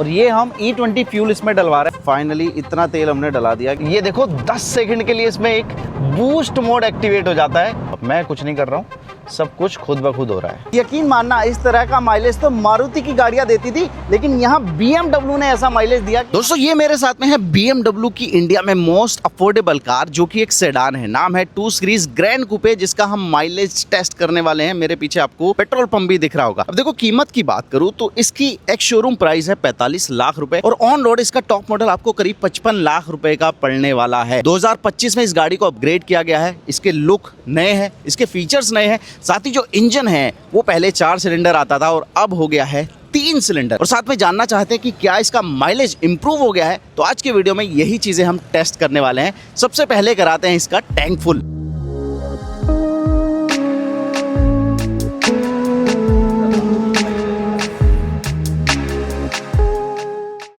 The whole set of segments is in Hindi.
और ये हम E20 फ्यूल इसमें डलवा रहे हैं। फाइनली इतना तेल हमने डला दिया कि ये देखो 10 सेकंड के लिए इसमें एक बूस्ट मोड एक्टिवेट हो जाता है। अब मैं कुछ नहीं कर रहा हूँ, सब कुछ खुद ब खुद हो रहा है। यकीन मानना, इस तरह का माइलेज तो मारुति की गाड़ियां देती थी, लेकिन यहाँ BMW ने ऐसा माइलेज दिया। दोस्तों ये मेरे साथ में है BMW की इंडिया में मोस्ट अफोर्डेबल कार, जो कि एक सेडान है। नाम है 2 सीरीज ग्रैंड कूपे, जिसका हम माइलेज टेस्ट करने वाले हैं। मेरे पीछे आपको पेट्रोल पंप भी दिख रहा होगा। अब देखो कीमत की बात करूं तो इसकी एक शोरूम प्राइस है 45 लाख रुपए और ऑन रोड इसका टॉप मॉडल आपको करीब 55 लाख रुपए का पड़ने वाला है। 2025 में इस गाड़ी को अपग्रेड किया गया है। इसके लुक नए हैं, इसके फीचर्स नए हैं, साथ ही जो इंजन है वो पहले 4 सिलेंडर आता था और अब हो गया है 3 सिलेंडर। और साथ में जानना चाहते हैं कि क्या इसका माइलेज इंप्रूव हो गया है, तो आज के वीडियो में यही चीजें हम टेस्ट करने वाले हैं। सबसे पहले कराते हैं इसका टैंक फुल।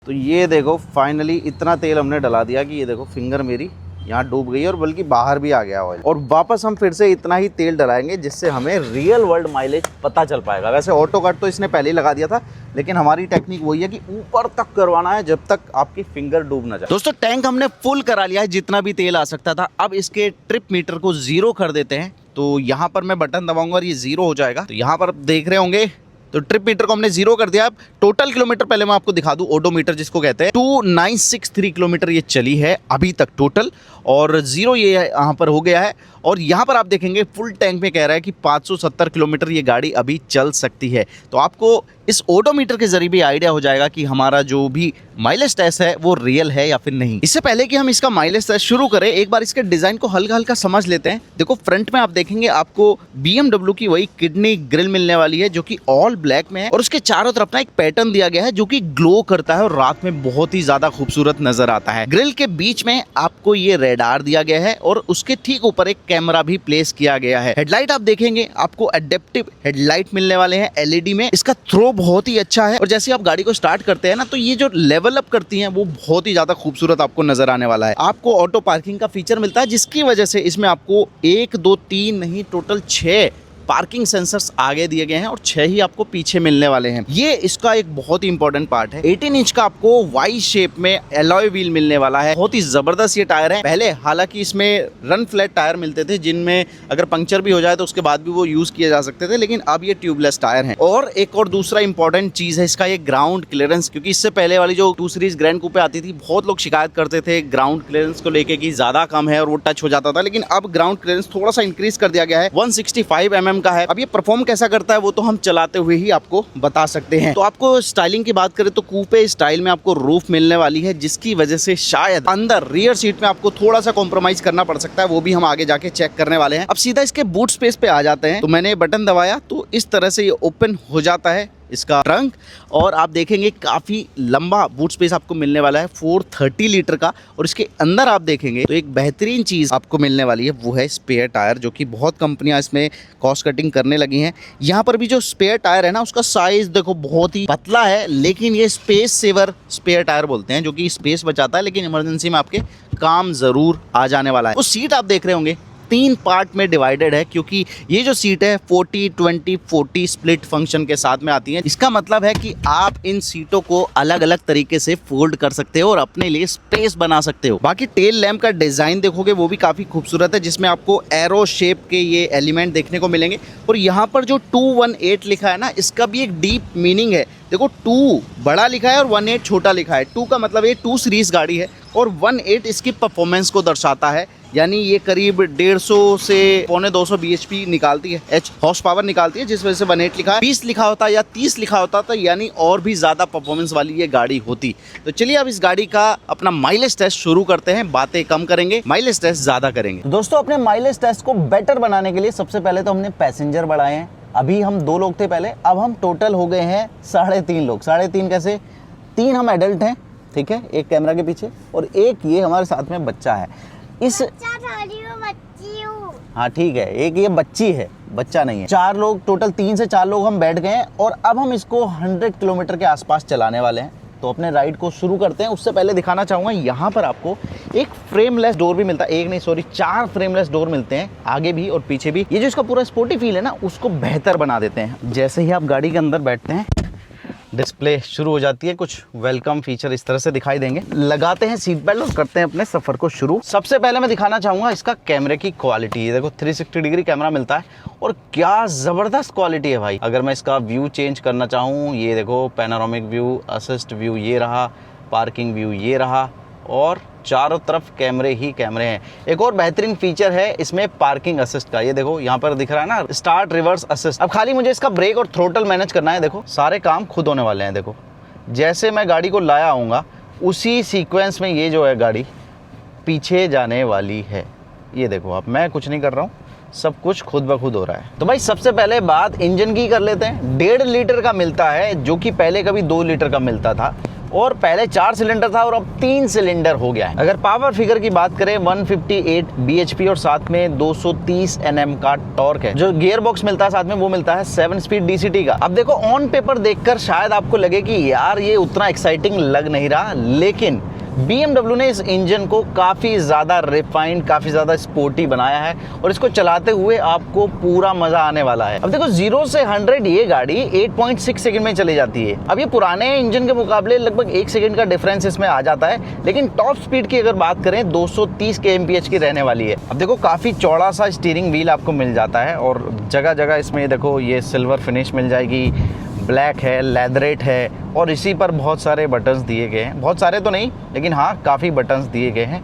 तो ये देखो फाइनली इतना तेल हमने डला दिया कि ये देखो फिंगर मेरी यहाँ डूब गई और बल्कि बाहर भी आ गया ऑयल। और वापस हम फिर से इतना ही तेल डलाएंगे जिससे हमें रियल वर्ल्ड माइलेज पता चल पाएगा। वैसे ऑटो कट तो इसने पहले ही लगा दिया था, लेकिन हमारी टेक्निक वही है कि ऊपर तक करवाना है जब तक आपकी फिंगर डूब ना जाए। दोस्तों टैंक हमने फुल करा लिया है, जितना भी तेल आ सकता था। अब इसके ट्रिप मीटर को 0 कर देते हैं। तो यहाँ पर मैं बटन दबाऊंगा और ये 0 हो जाएगा। तो यहाँ पर आप देख रहे होंगे, तो ट्रिप मीटर को हमने 0 कर दिया। अब टोटल किलोमीटर पहले मैं आपको दिखा दूं, ओडोमीटर जिसको कहते हैं, 2963 किलोमीटर ये चली है अभी तक टोटल, और 0 ये यहाँ पर हो गया है। और यहाँ पर आप देखेंगे फुल टैंक में कह रहा है कि 570 किलोमीटर ये गाड़ी अभी चल सकती है। तो आपको इस ओडोमीटर के जरिए भी आइडिया हो जाएगा कि हमारा जो भी माइलेज टेस्ट है वो रियल है या फिर नहीं। इससे पहले कि हम इसका माइलेज टेस्ट शुरू करें, एक बार इसके डिजाइन को हल्का हल्का समझ लेते हैं। देखो फ्रंट में आप देखेंगे आपको BMW की वही किडनी ग्रिल मिलने वाली है, जो कि ऑल ब्लैक में है। और उसके चारों तरफ ना एक पैटर्न दिया गया है जो कि ग्लो करता है और रात में बहुत ही ज्यादा खूबसूरत नजर आता है। ग्रिल के बीच में आपको ये रेडार दिया गया है और उसके ठीक ऊपर एक कैमरा भी प्लेस किया गया है। हेडलाइट आप देखेंगे आपको एडेप्टिव हेडलाइट मिलने वाले हैं LED में। इसका थ्रो बहुत ही अच्छा है और जैसे आप गाड़ी को स्टार्ट करते हैं ना, तो ये जो लेवल अप करती हैं वो बहुत ही ज्यादा खूबसूरत आपको नजर आने वाला है। आपको ऑटो पार्किंग का फीचर मिलता है, जिसकी वजह से इसमें आपको 1 2 3 नहीं टोटल 6 पार्किंग सेंसर्स आगे दिए गए हैं और 6 ही आपको पीछे मिलने वाले हैं। ये इसका एक बहुत ही इंपॉर्टेंट पार्ट है। 18 इंच का आपको वाई शेप में एलॉय व्हील मिलने वाला है। बहुत ही जबरदस्त ये टायर है। पहले हालांकि इसमें रन फ्लैट टायर मिलते थे, जिनमें अगर पंक्चर भी हो जाए तो उसके बाद भी वो यूज किए जा सकते थे, लेकिन अब ये ट्यूबलेस टायर है। और एक और दूसरा इंपॉर्टेंट चीज है इसका ये ग्राउंड क्लियरेंस, क्योंकि इससे पहले वाली जो 2 सीरीज ग्रैंड कूपे आती थी, बहुत लोग शिकायत करते थे ग्राउंड क्लियरेंस को लेके कि ज्यादा कम है और वो टच हो जाता था, लेकिन अब ग्राउंड क्लियरेंस थोड़ा सा इंक्रीज कर दिया गया है। 165 mm का है। अब ये परफॉर्म कैसा करता है वो तो हम चलाते हुए ही आपको बता सकते हैं। तो आपको स्टाइलिंग की बात करें तो कूपे स्टाइल में आपको रूफ मिलने वाली है, जिसकी वजह से शायद अंदर रियर सीट में आपको थोड़ा सा कॉम्प्रोमाइज करना पड़ सकता है। वो भी हम आगे जाके चेक करने वाले हैं। अब सीधा इसके बूट स्पेस पे आ जाते हैं। तो मैंने बटन दबाया तो इस तरह से ये ओपन हो जाता है इसका ट्रंक, और आप देखेंगे काफ़ी लंबा बूट स्पेस आपको मिलने वाला है 430 लीटर का। और इसके अंदर आप देखेंगे तो एक बेहतरीन चीज़ आपको मिलने वाली है, वो है स्पेयर टायर, जो कि बहुत कंपनियां इसमें कॉस्ट कटिंग करने लगी हैं। यहाँ पर भी जो स्पेयर टायर है ना, उसका साइज देखो बहुत ही पतला है, लेकिन ये स्पेस सेवर स्पेयर टायर बोलते हैं, जो कि स्पेस बचाता है, लेकिन इमरजेंसी में आपके काम ज़रूर आ जाने वाला है। उस सीट आप देख रहे होंगे 3 पार्ट में डिवाइडेड है, क्योंकि ये जो सीट है 40-20-40 स्प्लिट फंक्शन के साथ में आती है। इसका मतलब है कि आप इन सीटों को अलग अलग तरीके से फोल्ड कर सकते हो और अपने लिए स्पेस बना सकते हो। बाकी टेल लैम्प का डिजाइन देखोगे वो भी काफी खूबसूरत है, जिसमें आपको एरो शेप के ये एलिमेंट देखने को मिलेंगे। और यहाँ पर जो 218 लिखा है ना, इसका भी एक डीप मीनिंग है। देखो 2 बड़ा लिखा है और 18 छोटा लिखा है। 2 का मतलब ये 2 सीरीज गाड़ी है और 18 इसकी परफॉर्मेंस को दर्शाता है, यानी ये करीब 150 से पौने 200 bhp निकालती है, हॉर्स पावर निकालती है, जिस वजह से 18 लिखा है। 20 लिखा होता या 30 लिखा होता तो यानी और भी ज्यादा परफॉर्मेंस वाली ये गाड़ी होती। तो चलिए अब इस गाड़ी का अपना माइलेज टेस्ट शुरू करते हैं। बातें कम करेंगे, माइलेज टेस्ट ज्यादा करेंगे। दोस्तों अपने माइलेज टेस्ट को बेटर बनाने के लिए सबसे पहले तो हमने पैसेंजर बढ़ाए हैं। अभी हम 2 लोग थे पहले, अब हम टोटल हो गए हैं 3.5 लोग। 3.5 कैसे? 3 हम एडल्ट हैं, ठीक है, एक कैमरा के पीछे, और एक ये हमारे साथ में बच्चा है। इस हाँ ठीक है, एक ये बच्ची है, बच्चा नहीं है। 4 लोग टोटल, 3 से 4 लोग हम बैठ गए हैं और अब हम इसको 100 किलोमीटर के आसपास चलाने वाले हैं। तो अपने राइड को शुरू करते हैं। उससे पहले दिखाना चाहूँगा, यहाँ पर आपको एक फ्रेमलेस डोर भी मिलता है। एक नहीं सॉरी 4 फ्रेमलेस डोर मिलते हैं, आगे भी और पीछे भी। ये जो इसका पूरा स्पोर्टी फील है ना, उसको बेहतर बना देते हैं। जैसे ही आप गाड़ी के अंदर बैठते हैं डिस्प्ले शुरू हो जाती है, कुछ वेलकम फीचर इस तरह से दिखाई देंगे। लगाते हैं सीट बेल्ट और करते हैं अपने सफ़र को शुरू। सबसे पहले मैं दिखाना चाहूँगा इसका कैमरे की क्वालिटी। ये देखो 360 डिग्री कैमरा मिलता है और क्या ज़बरदस्त क्वालिटी है भाई। अगर मैं इसका व्यू चेंज करना चाहूँ, ये देखो पैनोरामिक व्यू, असिस्ट व्यू ये रहा, पार्किंग व्यू ये रहा और चारों तरफ कैमरे ही कैमरे हैं। एक और बेहतरीन फीचर है इसमें पार्किंग असिस्ट का। ये देखो यहाँ पर दिख रहा है ना, स्टार्ट रिवर्स असिस्ट। अब खाली मुझे इसका ब्रेक और थ्रोटल मैनेज करना है। देखो सारे काम खुद होने वाले हैं। देखो जैसे मैं गाड़ी को लाया आऊँगा उसी सीक्वेंस में ये जो है गाड़ी पीछे जाने वाली है। ये देखो अब मैं कुछ नहीं कर रहा हूँ, सब कुछ खुद ब खुद हो रहा है। तो भाई सबसे पहले बात इंजन की कर लेते हैं। 1.5 लीटर का मिलता है, जो कि पहले कभी 2 लीटर का मिलता था और पहले 4 सिलेंडर था और अब 3 सिलेंडर हो गया है। अगर पावर फिगर की बात करें 158 bhp और साथ में 230 Nm का टॉर्क है। जो गियर बॉक्स मिलता है साथ में वो मिलता है 7 स्पीड DCT का। अब देखो ऑन पेपर देखकर शायद आपको लगे कि यार ये उतना एक्साइटिंग लग नहीं रहा, लेकिन BMW ने इस इंजन को काफ़ी ज़्यादा रिफाइंड, काफ़ी ज़्यादा स्पोर्टी बनाया है और इसको चलाते हुए आपको पूरा मज़ा आने वाला है। अब देखो 0 से 100 ये गाड़ी 8.6 सेकंड में चली जाती है। अब ये पुराने इंजन के मुकाबले लगभग 1 सेकंड का डिफरेंस इसमें आ जाता है, लेकिन टॉप स्पीड की अगर बात करें 230 kmph की रहने वाली है। अब देखो काफ़ी चौड़ा सा स्टीयरिंग व्हील आपको मिल जाता है और जगह जगह इसमें देखो ये सिल्वर फिनिश मिल जाएगी, ब्लैक है, लेदरेट है और इसी पर बहुत सारे बटन्स दिए गए हैं। बहुत सारे तो नहीं, लेकिन हाँ काफ़ी बटन्स दिए गए हैं।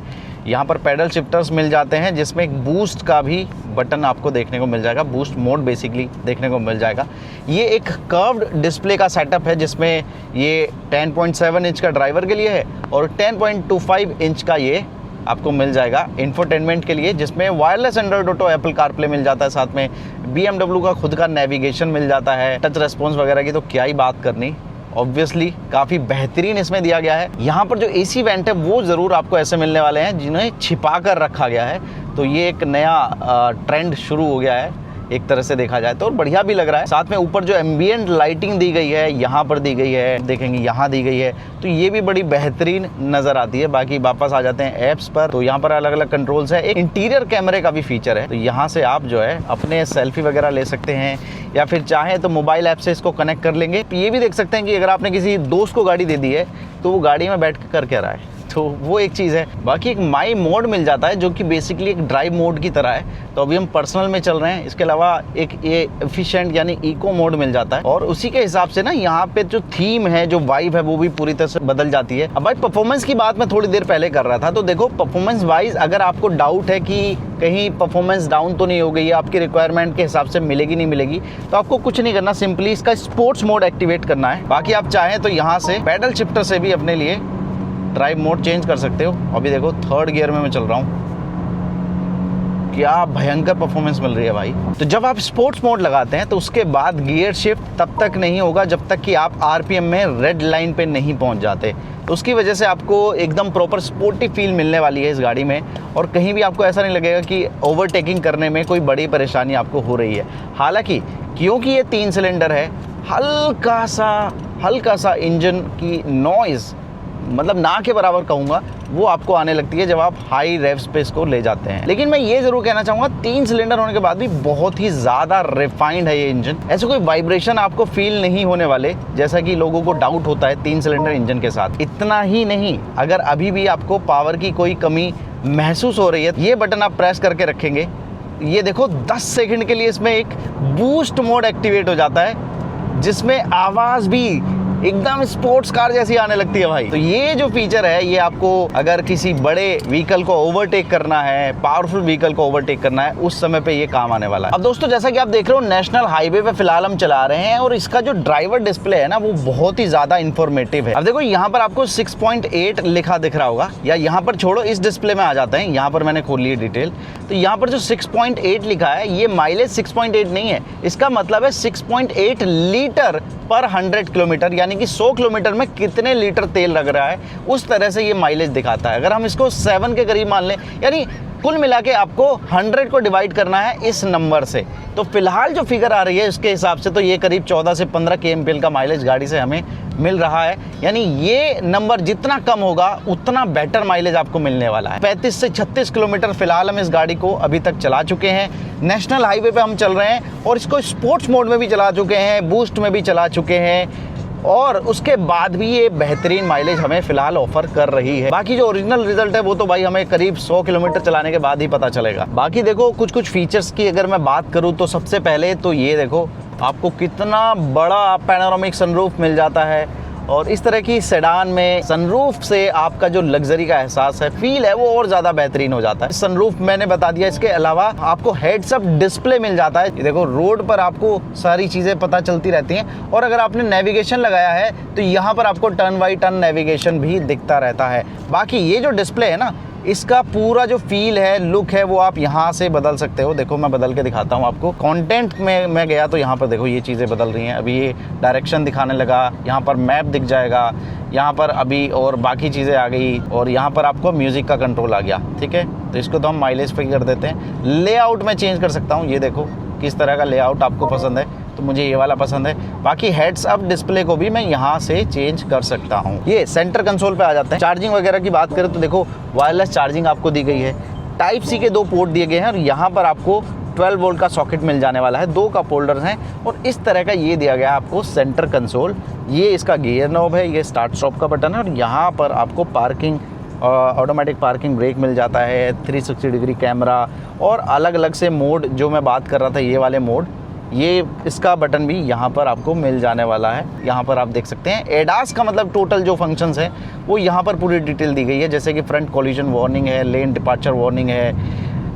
यहाँ पर पैडल शिफ्टर्स मिल जाते हैं जिसमें एक बूस्ट का भी बटन आपको देखने को मिल जाएगा, बूस्ट मोड बेसिकली देखने को मिल जाएगा। ये एक कर्व्ड डिस्प्ले का सेटअप है जिसमें ये 10.7 इंच का ड्राइवर के लिए है और 10.25 इंच का ये आपको मिल जाएगा इंफोटेनमेंट के लिए, जिसमें wireless Android auto, Apple CarPlay मिल जाता है, साथ में BMW का खुद का नेविगेशन मिल जाता है। टच रेस्पॉन्स वगैरह की तो क्या ही बात करनी, ऑब्वियसली काफ़ी बेहतरीन इसमें दिया गया है। यहाँ पर जो AC वेंट है वो ज़रूर आपको ऐसे मिलने वाले हैं जिन्हें छिपा कर रखा गया है, तो ये एक नया ट्रेंड शुरू हो गया है एक तरह से देखा जाए तो, और बढ़िया भी लग रहा है। साथ में ऊपर जो एम्बियंट लाइटिंग दी गई है यहाँ पर दी गई है, देखेंगे यहाँ दी गई है, तो ये भी बड़ी बेहतरीन नज़र आती है। बाकी वापस आ जाते हैं ऐप्स पर, तो यहाँ पर अलग अलग कंट्रोल्स है। एक इंटीरियर कैमरे का भी फीचर है, तो यहाँ से आप जो है अपने सेल्फी वगैरह ले सकते हैं या फिर चाहें तो मोबाइल ऐप से इसको कनेक्ट कर लेंगे। ये भी देख सकते हैं कि अगर आपने किसी दोस्त को गाड़ी दे दी है तो वो गाड़ी में बैठ कर क्या रहा है, तो वो एक चीज़ है। बाकी एक माई मोड मिल जाता है जो कि बेसिकली एक ड्राइव मोड की तरह है, तो अभी हम पर्सनल में चल रहे हैं। इसके अलावा एक ये एफिशिएंट यानी इको मोड मिल जाता है और उसी के हिसाब से ना यहाँ पे जो थीम है, जो वाइब है, वो भी पूरी तरह से बदल जाती है। अब भाई परफॉर्मेंस की बात मैं थोड़ी देर पहले कर रहा था, तो देखो परफॉर्मेंस वाइज अगर आपको डाउट है कि कहीं परफॉर्मेंस डाउन तो नहीं हो गई है, आपकी रिक्वायरमेंट के हिसाब से मिलेगी नहीं मिलेगी, तो आपको कुछ नहीं करना, सिंपली इसका स्पोर्ट्स मोड एक्टिवेट करना है। बाकी आप चाहें तो यहाँ से पैडल शिफ्टर से भी अपने लिए ड्राइव मोड चेंज कर सकते हो। अभी देखो 3rd गियर में मैं चल रहा हूँ, क्या भयंकर परफॉर्मेंस मिल रही है भाई। तो जब आप स्पोर्ट्स मोड लगाते हैं तो उसके बाद गियर शिफ्ट तब तक नहीं होगा जब तक कि आप RPM में रेड लाइन पे नहीं पहुंच जाते, तो उसकी वजह से आपको एकदम प्रॉपर स्पोर्टी फील मिलने वाली है इस गाड़ी में और कहीं भी आपको ऐसा नहीं लगेगा कि ओवरटेकिंग करने में कोई बड़ी परेशानी आपको हो रही है। हालांकि क्योंकि ये 3 सिलेंडर है, हल्का सा इंजन की नॉइज़, मतलब ना के बराबर कहूँगा, वो आपको आने लगती है जब आप हाई रेव्स पे इसको ले जाते हैं। लेकिन मैं ये जरूर कहना चाहूँगा 3 सिलेंडर होने के बाद भी बहुत ही ज़्यादा रिफाइंड है ये इंजन। ऐसे कोई वाइब्रेशन आपको फील नहीं होने वाले जैसा कि लोगों को डाउट होता है 3 सिलेंडर इंजन के साथ। इतना ही नहीं, अगर अभी भी आपको पावर की कोई कमी महसूस हो रही है, ये बटन आप प्रेस करके रखेंगे, ये देखो 10 सेकंड के लिए इसमें एक बूस्ट मोड एक्टिवेट हो जाता है जिसमें आवाज़ भी एकदम स्पोर्ट्स कार जैसी आने लगती है भाई। तो ये जो फीचर है ये आपको अगर किसी बड़े व्हीकल को ओवरटेक करना है, पावरफुल व्हीकल को ओवरटेक करना है, उस समय पे ये काम आने वाला है। अब दोस्तों जैसा कि आप देख रहे हो नेशनल हाईवे पे फिलहाल हम चला रहे हैं और इसका जो ड्राइवर डिस्प्ले है ना वो बहुत ही ज्यादा इंफॉर्मेटिव है। अब देखो यहाँ पर आपको 6.8 लिखा दिख रहा होगा, या यहाँ पर छोड़ो इस डिस्प्ले में आ जाते हैं, यहाँ पर मैंने खोल ली डिटेल। तो यहाँ पर जो 6.8 लिखा है ये माइलेज 6.8 नहीं है, इसका मतलब है 6.8 लीटर पर 100 किलोमीटर, यानी कि 100 किलोमीटर में कितने लीटर तेल लग रहा है उस तरह से ये माइलेज दिखाता है। अगर हम इसको 7 के करीब मान लें, यानी कुल मिला के आपको 100 को डिवाइड करना है इस नंबर से, तो फिलहाल जो फिगर आ रही है उसके हिसाब से तो ये करीब 14 से 15 kmpl का माइलेज गाड़ी से हमें मिल रहा है। यानी ये नंबर जितना कम होगा उतना बेटर माइलेज आपको मिलने वाला है। 35 से 36 किलोमीटर फिलहाल हम इस गाड़ी को अभी तक चला चुके हैं, नेशनल हाईवे पे हम चल रहे हैं और इसको स्पोर्ट्स मोड में भी चला चुके हैं, बूस्ट में भी चला चुके हैं, और उसके बाद भी ये बेहतरीन माइलेज हमें फिलहाल ऑफर कर रही है। बाकी जो ओरिजिनल रिजल्ट है वो तो भाई हमें करीब 100 किलोमीटर चलाने के बाद ही पता चलेगा। बाकी देखो कुछ फीचर्स की अगर मैं बात करूँ तो सबसे पहले तो ये देखो आपको कितना बड़ा पैनोरामिक सनरूफ मिल जाता है, और इस तरह की सेडान में सनरूफ से आपका जो लग्जरी का एहसास है, फील है, वो और ज़्यादा बेहतरीन हो जाता है। सनरूफ मैंने बता दिया, इसके अलावा आपको हेड्स अप डिस्प्ले मिल जाता है। ये देखो रोड पर आपको सारी चीज़ें पता चलती रहती हैं, और अगर आपने नेविगेशन लगाया है तो यहाँ पर आपको टर्न बाई टर्न नेविगेशन भी दिखता रहता है। बाकी ये जो डिस्प्ले है ना, इसका पूरा जो फील है, लुक है, वो आप यहाँ से बदल सकते हो। देखो मैं बदल के दिखाता हूँ आपको। कंटेंट में मैं गया तो यहाँ पर देखो ये चीज़ें बदल रही हैं। अभी ये डायरेक्शन दिखाने लगा, यहाँ पर मैप दिख जाएगा, यहाँ पर अभी और बाकी चीज़ें आ गई, और यहाँ पर आपको म्यूज़िक का कंट्रोल आ गया। ठीक है, तो इसको तो हम माइलेज पे कर देते हैं। लेआउट में चेंज कर सकता हूँ। ये देखो किस तरह का लेआउट आपको पसंद है, तो मुझे ये वाला पसंद है। बाकी हेड्स अप डिस्प्ले को भी मैं यहाँ से चेंज कर सकता हूँ। ये सेंटर कंसोल पे आ जाते हैं। चार्जिंग वगैरह की बात करें तो देखो वायरलेस चार्जिंग आपको दी गई है। टाइप सी के 2 पोर्ट दिए गए हैं, और यहाँ पर आपको 12 वोल्ट का सॉकेट मिल जाने वाला है। 2 कप होल्डर्स हैं, और इस तरह का ये दिया गया है आपको सेंटर कंसोल। ये इसका गियर नॉब है, ये स्टार्ट स्टॉप का बटन है, और यहाँ पर आपको पार्किंग ऑटोमेटिक पार्किंग ब्रेक मिल जाता है, 360 डिग्री कैमरा, और अलग अलग से मोड जो मैं बात कर रहा था, ये वाले मोड, ये इसका बटन भी यहाँ पर आपको मिल जाने वाला है। यहाँ पर आप देख सकते हैं एडास का मतलब टोटल जो फंक्शंस हैं वो यहाँ पर पूरी डिटेल दी गई है, जैसे कि फ्रंट कोलिजन वार्निंग है, लेन डिपार्चर वार्निंग है,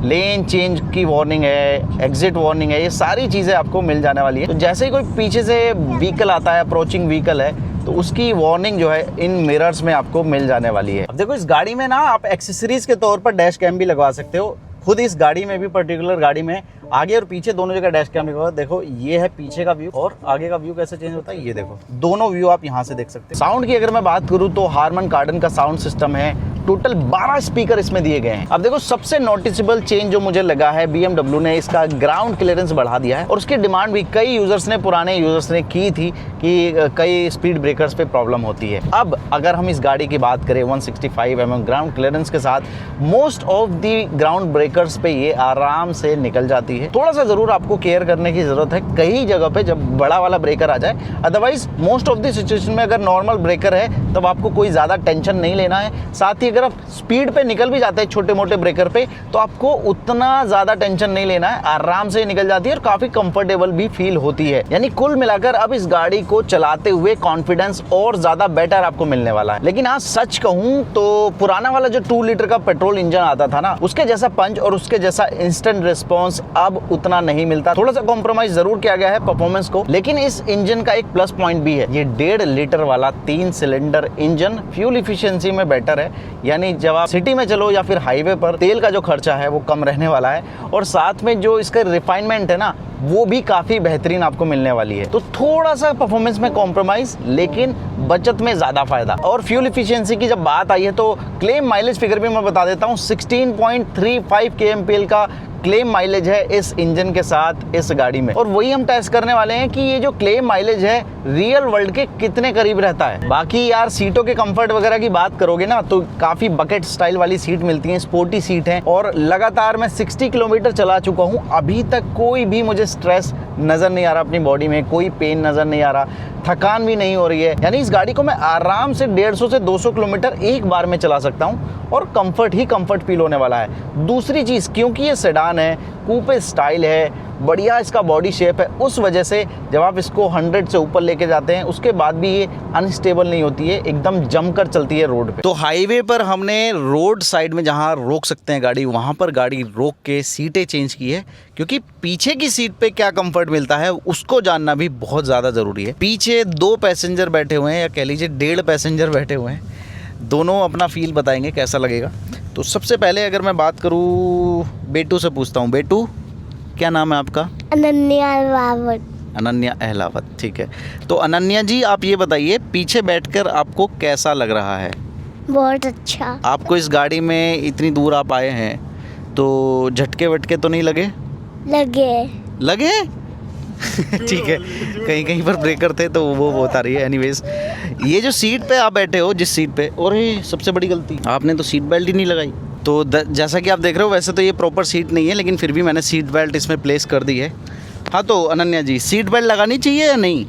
लेन चेंज की वार्निंग है, एग्जिट वार्निंग है, ये सारी चीज़ें आपको मिल जाने वाली है। तो जैसे ही कोई पीछे से व्हीकल आता है, अप्रोचिंग व्हीकल है, तो उसकी वार्निंग जो है इन मिरर्स में आपको मिल जाने वाली है। अब देखो इस गाड़ी में ना आप एक्सेसरीज के तौर पर डैश कैम भी लगवा सकते हो। खुद इस गाड़ी में भी, पर्टिकुलर गाड़ी में आगे और पीछे दोनों जगह डैश कैम लगा। देखो ये है पीछे का व्यू, और आगे का व्यू कैसे चेंज होता है ये देखो। दोनों व्यू आप यहाँ से देख सकते हैं। साउंड की अगर मैं बात करूँ तो हारमन कार्डन का साउंड सिस्टम है। टोटल 12 स्पीकर इसमें दिए गए हैं। अब देखो सबसे नोटिसेबल चेंज जो मुझे लगा है, BMW ने इसका ग्राउंड क्लियरेंस बढ़ा दिया है, और उसकी डिमांड भी कई यूजर्स ने, पुराने यूजर्स ने की थी कि कई स्पीड ब्रेकर्स पे प्रॉब्लम होती है। अब अगर हम इस गाड़ी की बात करें 165 mm ग्राउंड क्लियरेंस के साथ, most of the ground breakers पे ये आराम से निकल जाती है। थोड़ा सा जरूर आपको केयर करने की जरूरत है कई जगह पे जब बड़ा वाला ब्रेकर आ जाए, otherwise most of the situation में अगर नॉर्मल ब्रेकर है तब आपको कोई ज्यादा टेंशन नहीं लेना है। साथ ही अगर आप स्पीड पे निकल भी जाते हैं छोटे मोटे ब्रेकर पे, तो आपको उतना ज्यादा टेंशन नहीं लेना है, आराम से निकल जाती है और काफी कंफर्टेबल भी फील होती है। यानी कुल मिलाकर अब इस गाड़ी को चलाते हुए कॉन्फिडेंस और ज्यादा बेटर आपको मिलने वाला है। लेकिन हाँ सच कहूं तो पुराना वाला जो 2 लीटर का पेट्रोल इंजन आता था ना, उसके जैसा पंच और उसके जैसा इंस्टेंट रिस्पॉन्स अब उतना नहीं मिलता। थोड़ा सा कॉम्प्रोमाइज जरूर किया गया है परफॉर्मेंस को, लेकिन इस इंजन का एक प्लस पॉइंट भी है। ये 1.5 लीटर वाला 3 सिलेंडर इंजन फ्यूल इफिशियंसी में बेटर है। यानी जब आप सिटी में चलो या फिर हाईवे पर, तेल का जो खर्चा है वो कम रहने वाला है, और साथ में जो इसका रिफाइनमेंट है ना, वो भी काफी बेहतरीन आपको मिलने वाली है। तो थोड़ा सा परफॉर्मेंस में कॉम्प्रोमाइज, लेकिन बचत में ज्यादा फायदा। और फ्यूल इफिशियंसी की जब बात आई है तो क्लेम माइलेज फिगर भी मैं बता देता हूँ। 16.35 kmpl का क्लेम माइलेज है इस इंजन के साथ इस गाड़ी में, और वही हम टेस्ट करने वाले हैं कि ये जो क्लेम माइलेज है रियल वर्ल्ड के कितने करीब रहता है। बाकी यार सीटों के कंफर्ट वगैरह की बात करोगे ना, तो काफी बकेट स्टाइल वाली सीट मिलती है, स्पोर्टी सीट है, और लगातार मैं 60 किलोमीटर चला चुका हूँ, अभी तक कोई भी मुझे स्ट्रेस नजर नहीं आ रहा, अपनी बॉडी में कोई पेन नजर नहीं आ रहा, थकान भी नहीं हो रही है। यानी इस गाड़ी को मैं आराम से 150 से 200 किलोमीटर एक बार में चला सकता हूँ, और कंफर्ट ही कंफर्ट फील होने वाला है। दूसरी चीज़, क्योंकि ये सेडान है, कूपे स्टाइल है, बढ़िया इसका बॉडी शेप है, उस वजह से जब आप इसको 100 से ऊपर लेके जाते हैं उसके बाद भी ये अनस्टेबल नहीं होती है, एकदम जमकर चलती है रोड पे। तो हाईवे पर हमने रोड साइड में जहाँ रोक सकते हैं गाड़ी, वहाँ पर गाड़ी रोक के सीटें चेंज की है, क्योंकि पीछे की सीट पे क्या कंफर्ट मिलता है उसको जानना भी बहुत ज़्यादा ज़रूरी है। पीछे 2 पैसेंजर बैठे हुए हैं, या कह लीजिए 1.5 पैसेंजर बैठे हुए हैं, दोनों अपना फील बताएंगे कैसा लगेगा। तो सबसे पहले अगर मैं बात करूँ, बेटू से पूछता हूँ। बेटू, क्या नाम है आपका? अनन्या अहलावत। अनन्या अहलावत, ठीक है। तो अनन्या जी आप ये बताइए, पीछे बैठकर आपको कैसा लग रहा है? बहुत अच्छा। आपको इस गाड़ी में इतनी दूर आप आए हैं तो झटके वटके तो नहीं लगे? लगे ठीक है, कहीं कहीं पर ब्रेकर थे तो वो बता रही है। एनीवेज, ये जो सीट पे आप बैठे हो, जिस सीट पे, और ये सबसे बड़ी गलती, आपने तो सीट बेल्ट ही नहीं लगाई। तो जैसा कि आप देख रहे हो, वैसे तो ये प्रॉपर सीट नहीं है, लेकिन फिर भी मैंने सीट बेल्ट इसमें प्लेस कर दी है। हाँ तो अनन्या जी, सीट बेल्ट लगानी चाहिए या नहीं?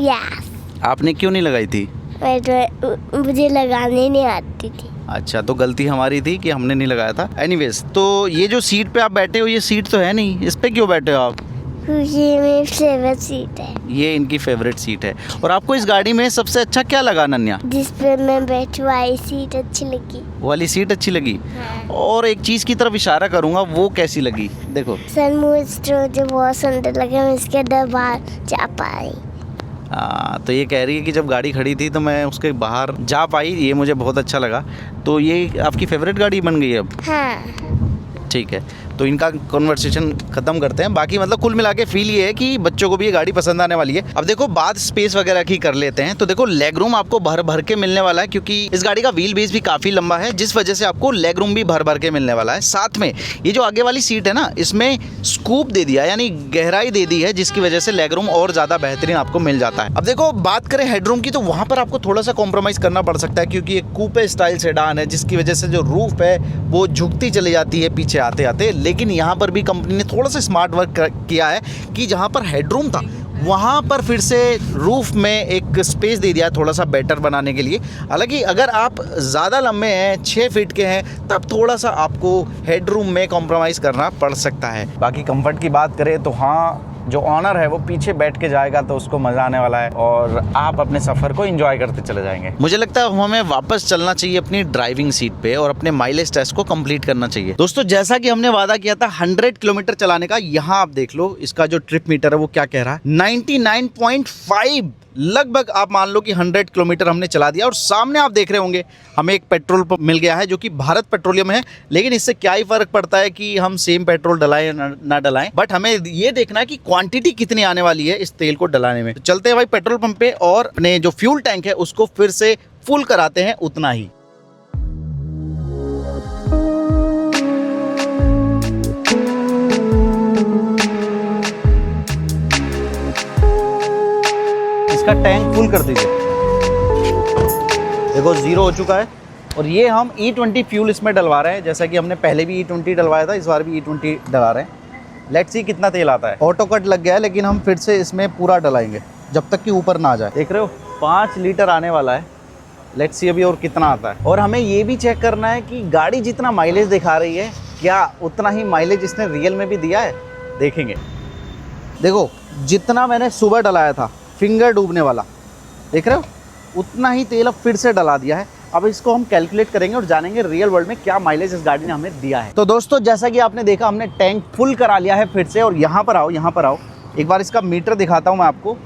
यस। आपने क्यों नहीं लगाई थी? मुझे लगाने नहीं आती थी। अच्छा, तो गलती हमारी थी कि हमने नहीं लगाया था। एनीवेज, तो ये जो सीट पे आप बैठे हो, ये सीट तो है नहीं, इस पे क्यों बैठे हो आप? क्योंकि ये मेरी फेवरेट सीट है। ये इनकी फेवरेट सीट है। और आपको इस गाड़ी में सबसे अच्छा क्या लगा अनन्या? जिस पे मैं बैठी वाली सीट अच्छी लगी। वो वाली सीट अच्छी लगी। हाँ। और एक चीज़ की तरफ इशारा करूँगा, वो कैसी लगी? देखो, सनरूफ मुझे बहुत सुंदर लगा, मैं इसके अंदर बाहर जा पाई। तो ये कह रही है कि जब गाड़ी खड़ी थी तो मैं उसके बाहर जा पाई, ये मुझे बहुत अच्छा लगा। तो ये आपकी फेवरेट गाड़ी बन गई है अब? हाँ। ठीक है, तो इनका कन्वर्सेशन ख़त्म करते हैं। बाकी मतलब कुल मिला के फील ये है कि बच्चों को भी ये गाड़ी पसंद आने वाली है। अब देखो बात स्पेस वगैरह की कर लेते हैं। तो देखो लेग रूम आपको भर भर के मिलने वाला है, क्योंकि इस गाड़ी का व्हील बेस भी काफ़ी लंबा है, जिस वजह से आपको लेग रूम भी भर भर के मिलने वाला है। साथ में ये जो आगे वाली सीट है ना, इसमें स्कूप दे दिया, यानी गहराई दे दी है, जिसकी वजह से लेग रूम और ज़्यादा बेहतरीन आपको मिल जाता है। अब देखो बात करें हेडरूम की, तो वहाँ पर आपको थोड़ा सा कॉम्प्रोमाइज़ करना पड़ सकता है, क्योंकि एक कूपे स्टाइल सेडान है, जिसकी वजह से जो रूफ है वो झुकती चली जाती है पीछे आते आते। लेकिन यहाँ पर भी कंपनी ने थोड़ा सा स्मार्ट वर्क किया है कि जहाँ पर हेडरूम था वहाँ पर फिर से रूफ में एक स्पेस दे दिया है, थोड़ा सा बेटर बनाने के लिए। हालांकि अगर आप ज़्यादा लंबे हैं, 6 फीट के हैं, तब थोड़ा सा आपको हेडरूम में कॉम्प्रोमाइज़ करना पड़ सकता है। बाकी कंफर्ट की बात करें तो हाँ, जो ऑनर है वो पीछे बैठ के जाएगा तो उसको मज़ा आने वाला है और आप अपने सफ़र को एंजॉय करते चले जाएंगे। मुझे लगता है हमें वापस चलना चाहिए अपनी ड्राइविंग सीट पे और अपने माइलेज टेस्ट को कंप्लीट करना चाहिए। दोस्तों, जैसा कि हमने वादा किया था 100 किलोमीटर चलाने का, यहाँ आप देख लो इसका जो ट्रिप मीटर है वो क्या कह रहा है, 99.5। लगभग आप मान लो कि 100 किलोमीटर हमने चला दिया। और सामने आप देख रहे होंगे हमें एक पेट्रोल पंप मिल गया है, जो कि भारत पेट्रोलियम है। लेकिन इससे क्या ही फ़र्क पड़ता है कि हम सेम पेट्रोल डलाएं ना डलाएं, बट हमें ये देखना है कि क्वांटिटी कितनी आने वाली है इस तेल को डलाने में। तो चलते हैं भाई पेट्रोल पंप पे और अपने जो फ्यूल टैंक है उसको फिर से फुल कराते हैं उतना ही। इसका टैंक फुल कर दीजिए। देखो 0 हो चुका है और ये हम E20 फ्यूल इसमें डलवा रहे हैं। जैसा कि हमने पहले भी E20 डलवाया था, इस बार भी E20 डला रहे हैं। लेट्स सी कितना तेल आता है। ऑटो कट लग गया है, लेकिन हम फिर से इसमें पूरा डलाएंगे जब तक कि ऊपर ना आ जाए। देख रहे हो 5 लीटर आने वाला है। लेट्स सी अभी और कितना आता है। और हमें ये भी चेक करना है कि गाड़ी जितना माइलेज दिखा रही है, क्या उतना ही माइलेज इसने रियल में भी दिया है, देखेंगे। देखो जितना मैंने सुबह डलाया था फिंगर डूबने वाला, देख रहे हो, उतना ही तेल अब फिर से डला दिया है। अब इसको हम कैलकुलेट करेंगे और जानेंगे रियल वर्ल्ड में क्या माइलेज इस गाड़ी ने हमें दिया है। तो दोस्तों, जैसा कि आपने देखा हमने टैंक फुल करा लिया है फिर से। और यहाँ पर आओ, यहाँ पर आओ, एक बार इसका मीटर दिखाता हूँ मैं आपको।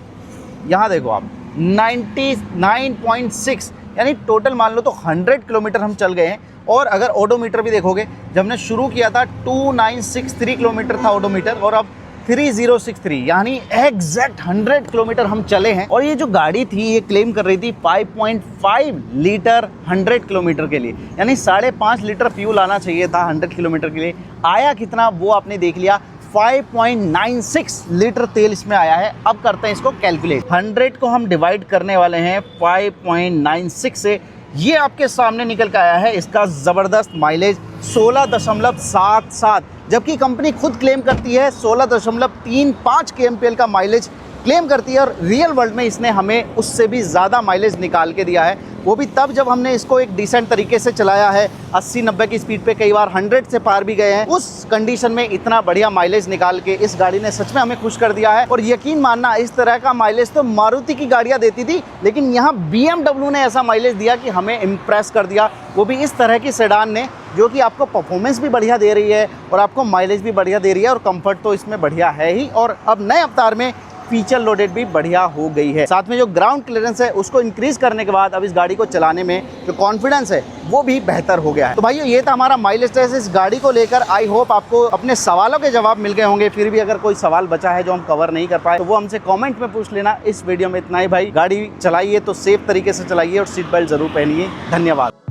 यहाँ देखो आप 99.6, यानी टोटल मान लो तो 100 किलोमीटर हम चल गए हैं। और अगर ओडोमीटर भी देखोगे, जब हमने शुरू किया था 2963 किलोमीटर था ओडोमीटर, और अब 3063, यानी एग्जैक्ट 100 किलोमीटर हम चले हैं। और ये जो गाड़ी थी ये क्लेम कर रही थी 5.5 लीटर 100 किलोमीटर के लिए, यानी 5.5 लीटर फ्यूल आना चाहिए था 100 किलोमीटर के लिए। आया कितना वो आपने देख लिया, 5.96 लीटर तेल इसमें आया है। अब करते हैं इसको कैलकुलेट। 100 को हम डिवाइड करने वाले हैं 5.96 से। ये आपके सामने निकल के आया है इसका ज़बरदस्त माइलेज 16.77, जबकि कंपनी खुद क्लेम करती है 16.35 kmpl का माइलेज क्लेम करती है। और रियल वर्ल्ड में इसने हमें उससे भी ज़्यादा माइलेज निकाल के दिया है, वो भी तब जब हमने इसको एक डिसेंट तरीके से चलाया है। 80-90 की स्पीड पे, कई बार 100 से पार भी गए हैं। उस कंडीशन में इतना बढ़िया माइलेज निकाल के इस गाड़ी ने सच में हमें खुश कर दिया है। और यकीन मानना, इस तरह का माइलेज तो मारुति की गाड़ियाँ देती थी, लेकिन यहाँ BMW ने ऐसा माइलेज दिया कि हमें इम्प्रेस कर दिया, वो भी इस तरह की सेडान ने, जो कि आपको परफॉर्मेंस भी बढ़िया दे रही है और आपको माइलेज भी बढ़िया दे रही है और कंफर्ट तो इसमें बढ़िया है ही। और अब नए अवतार में फीचर लोडेड भी बढ़िया हो गई है। साथ में जो ग्राउंड क्लियरेंस है उसको इंक्रीज करने के बाद अब इस गाड़ी को चलाने में जो कॉन्फिडेंस है वो भी बेहतर हो गया है। तो भाइयों, ये था हमारा माइलेज टेस्ट इस गाड़ी को लेकर। आई होप आपको अपने सवालों के जवाब मिल गए होंगे। फिर भी अगर कोई सवाल बचा है जो हम कवर नहीं कर पाए तो वो हमसे कमेंट में पूछ लेना। इस वीडियो में इतना ही भाई। गाड़ी चलाइए तो सेफ तरीके से चलाइए और सीट बेल्ट जरूर पहनिए। धन्यवाद।